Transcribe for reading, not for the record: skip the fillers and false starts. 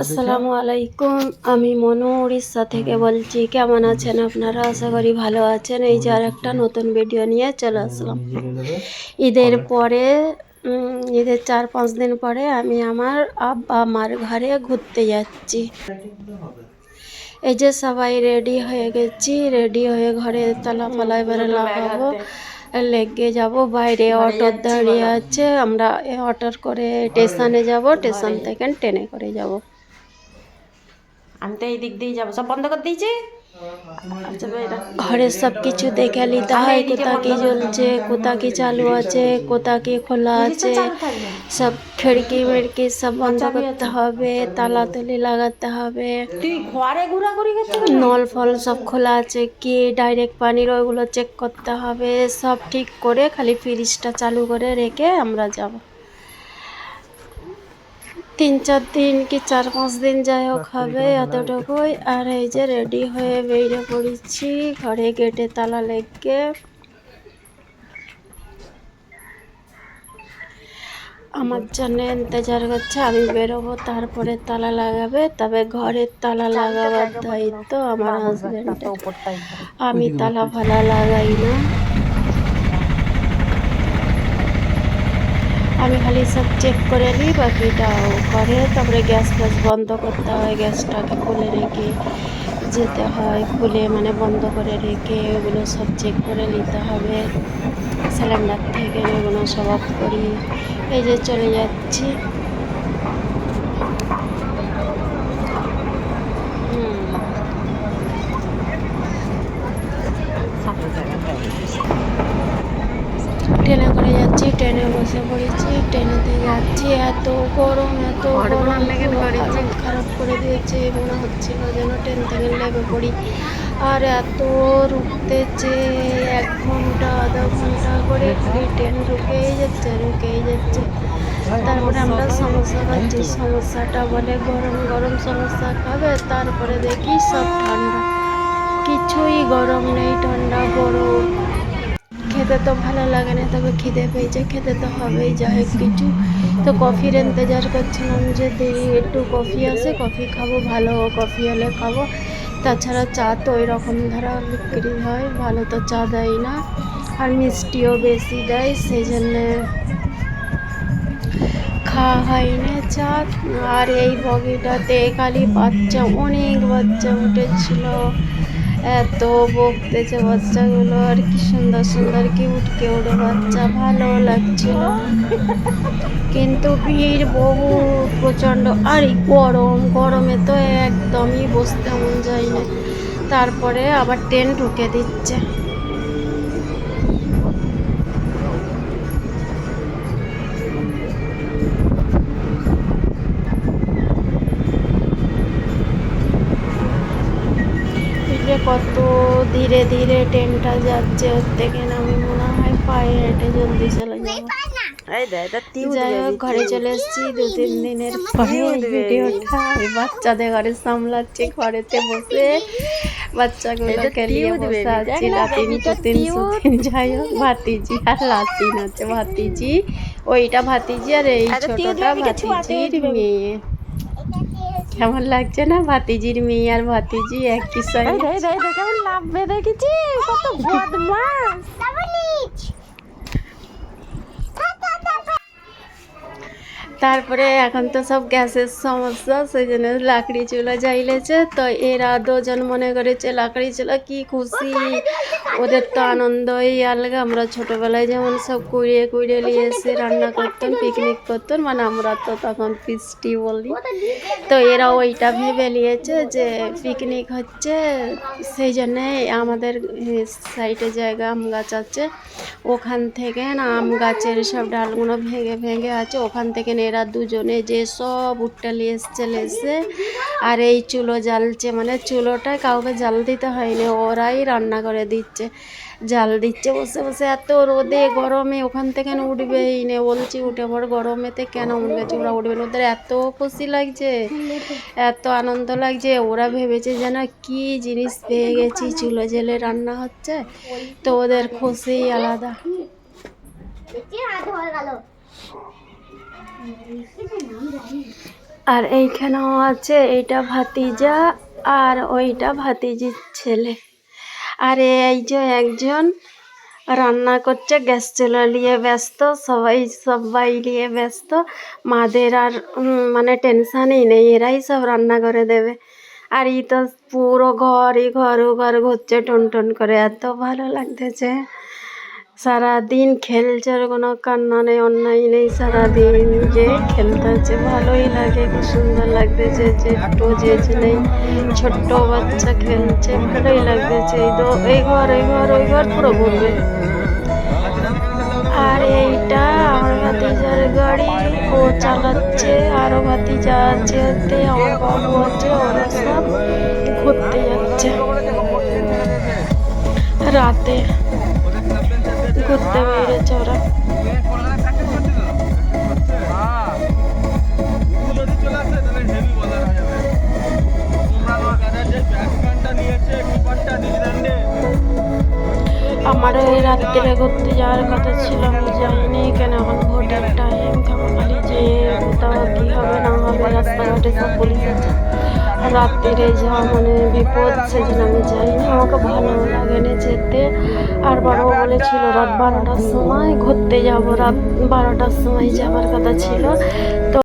আসসালামু আলাইকুম। আমি মনু উড়িষ্যা থেকে বলছি। কেমন আছেন আপনারা? আশা করি ভালো আছেন। এই যে আর একটা নতুন ভিডিও নিয়ে চলে আসলাম। ঈদের পরে ঈদের 4-5 দিন পরে আমি আমার আব্বা মার ঘরে ঘুরতে যাচ্ছি। এই যে সবাই রেডি হয়ে গেছি, রেডি হয়ে ঘরে তালা ফালা এবারে লাগাবো, লেগে যাব। বাইরে অটো দাঁড়িয়ে আছে, আমরা অটোর করে স্টেশনে যাব, স্টেশন থেকে ট্রেনে করে যাব। আমি তো এই দিক দিয়ে যাবো, সব বন্ধ করে দিয়েছি। ঘরে সব কিছু দেখে নিতে হয়, কোথা কি জ্বলছে, কোথা কি চালু আছে, কোথা কি খোলা আছে, সব খিড়কি মিড়কি সব বন্ধ করতে হবে, তালা তুলি লাগাতে হবে। তুই ঘরে ঘোরাঘুরি করতে নল ফল সব খোলা আছে কি, ডাইরেক্ট পানির ওইগুলো চেক করতে হবে। সব ঠিক করে খালি ফ্রিজটা চালু করে রেখে আমরা যাব। 3-4 দিন কি 4-5 দিন যাই হোক হবে, এতটুকুই। আর এই যে রেডি হয়ে বেরিয়ে পড়েছি, ঘরে গেটে তালা লেগে। আমার জন্য ইন্তজার করছে, আমি বেরোবো, তারপরে তালা লাগাবে। তবে ঘরের তালা লাগাবার দায়িত্ব আমার হাজব্যান্ডের, আমি তালা ফালা লাগাই না। আমি খালি সব চেক করে নিই, বাকিটাও করে। তারপরে গ্যাস ফ্যাস বন্ধ করতে হয়, গ্যাসটাকে খুলে রেখে যেতে হয়, খুলে মানে বন্ধ করে রেখে ওগুলো সব চেক করে নিতে হবে। সিলিন্ডার থেকে ওগুলো সব অফ করি। এই যে চলে যাচ্ছি। ট্রেনে করে যাচ্ছি, ট্রেনে বসে পড়েছি, ট্রেনেতে যাচ্ছি। এত গরম, এত গরম, হালত খারাপ করে দিয়েছে। মনে হচ্ছিল যেন ট্রেন থেকে লেগে পড়ি। আর এত রুকতেছে, 1 ঘন্টা আধা ঘন্টা করে খালি ট্রেন রুকেই যাচ্ছে, রুকেই যাচ্ছে। তারপরে আমরা সমস্যা খাচ্ছি, সমস্যাটা বলে গরম গরম সমস্যা খাবে, তারপরে দেখি সব ঠান্ডা। কিছুই গরম নেই, ঠান্ডা বরফ। খেতে তো ভালো লাগে না, তবে খিদে পেয়েছে, খেতে তো হবেই। যাই হোক কিছু তো কফির ইন্তজার করছিলাম, যে দেরি একটু কফি আসে, কফি খাবো, ভালো কফি হলে খাবো। তাছাড়া চা তো ওই রকম ধারা বিক্রি হয়, ভালো তো চা দেয় না, আর মিষ্টিও বেশি দেয়, সেই জন্যে খাওয়া হয়নি চা। আর এই বগিটাতে খালি বাচ্চা, অনেক বাচ্চা উঠেছিল, এত বকতেছে বাচ্চাগুলো। আর কি সুন্দর সুন্দর কিউট বাচ্চা, ভালো লাগছিল। কিন্তু ভিড় বহু প্রচণ্ড, আর গরম, গরমে তো একদমই বসতে মন যায় না। তারপরে আবার ট্রেন ঢুকে দিচ্ছে। কত ধীরে ধীরে ট্রেনটা যাচ্ছে, ওর থেকে আমি মনে হয় পায়ে হেঁটে জলদি চলে যাবো। যাই হোক ঘরে চলে এসেছি 2-3 দিনের পরে। ভিডিওটা আমি বাচ্চাদের ঘরে সামলাচ্ছি, ঘরেতে বসে বাচ্চাগুলোকে নিয়ে বসে আছি। লাতিন পুতিন সুতিন, যাই হোক ভাতিজি আর লাতিন আছে। ভাতিজি ওইটা ভাতিজি, আর এই ছোটটা ভাতিজির মেয়ে। কেমন লাগছে না? ভাতিজির মেয়ে আর ভাতিজি একই সাইজ। কেমন লাভবে দেখেছি, কত বদমাস। তারপরে এখন তো সব গ্যাসের সমস্যা, সেই জন্য লাকড়ি চুলা জ্বাইলেছে। তো এরা 2 জন মনে করেছে লাকড়ি চুলা, কি খুশি, ওদের তো আনন্দই আলাদা। আমরা ছোটোবেলায় যেমন সব কুড়িয়ে কুড়িয়ে নিয়ে এসে রান্না করতাম, পিকনিক করতাম, মানে আমরা তো তখন ফিস্টি বলি। তো এরা ওইটা ভেবে নিয়েছে যে পিকনিক হচ্ছে, সেই জন্যে আমাদের সাইডে জায়গা আম গাছ আছে, ওখান থেকে না আম গাছের সব ডালগুলো ভেঙে ভেঙে আছে, ওখান থেকে এরা 2 জনে যে সব উঠতে নিয়ে এসছে। আর এই চুলো জ্বালছে, মানে চুলোটায় কাউকে জাল দিতে হয়নি, ওরাই রান্না করে দিচ্ছে, জাল দিচ্ছে বসে বসে। এত রোদে গরমে ওখান থেকে উঠবেই না, বলছি উঠে পড়, গরমেতে কেন উঠবে, ওরা উঠবে না। ওদের এত খুশি লাগছে, এত আনন্দ লাগছে, ওরা ভেবেছে যেন কি জিনিস পেয়ে গেছি, চুলো জেলে রান্না হচ্ছে। তো ওদের খুশি আলাদা। আর এইখানেও আছে, এইটা ভাতিজা আর ওইটা ভাতিজির ছেলে। আর এই যে একজন রান্না করছে, গ্যাস চুলা নিয়ে ব্যস্ত, সবাই নিয়ে ব্যস্ত। মাদের আর মানে টেনশনই নেই, এরাই সব রান্না করে দেবে। আর ই তো পুরো ঘর ঘুরছে টন করে, এত ভালো লাগতেছে। সারাদিন খেলছে, আর কোনো কান্না নেই অন্যায় নেই, সারাদিন যে খেলতেছে, ভালোই লাগে, খুব সুন্দর লাগতেছে। যে একটু যে নেই, ছোট্ট বাচ্চা খেলছে, ভালোই লাগতেছে। এই ঘর ওই ঘর পুরো ঘুরবে। আর এইটা আমার ভাতিজার গাড়ি, ও চালাচ্ছে। আরো ভাতিজা আছে, ওতে আমার বাবু আছে, ওরা সব ঘুরতে যাচ্ছে রাতে, ঘুরতে বেরিয়েছে ওরা। আমারও এই রাত্রে ঘুরতে যাওয়ার কথা ছিল, আমি যাইনি। কেন এখন ভোটের টাইম, খালি যে কোথাও কী হবে না হবে, রাস্তাঘাটে সব পুলিশ আছে, রাত্রে যাওয়া মানে বিপদ, সেজন্য আমি যাইনি। আমাকে ভালো লাগেনি যেতে। আর বড় বলেছিল রাত 12টার সময় ঘুরতে যাবো, রাত 12টার সময় যাওয়ার কথা ছিল। তো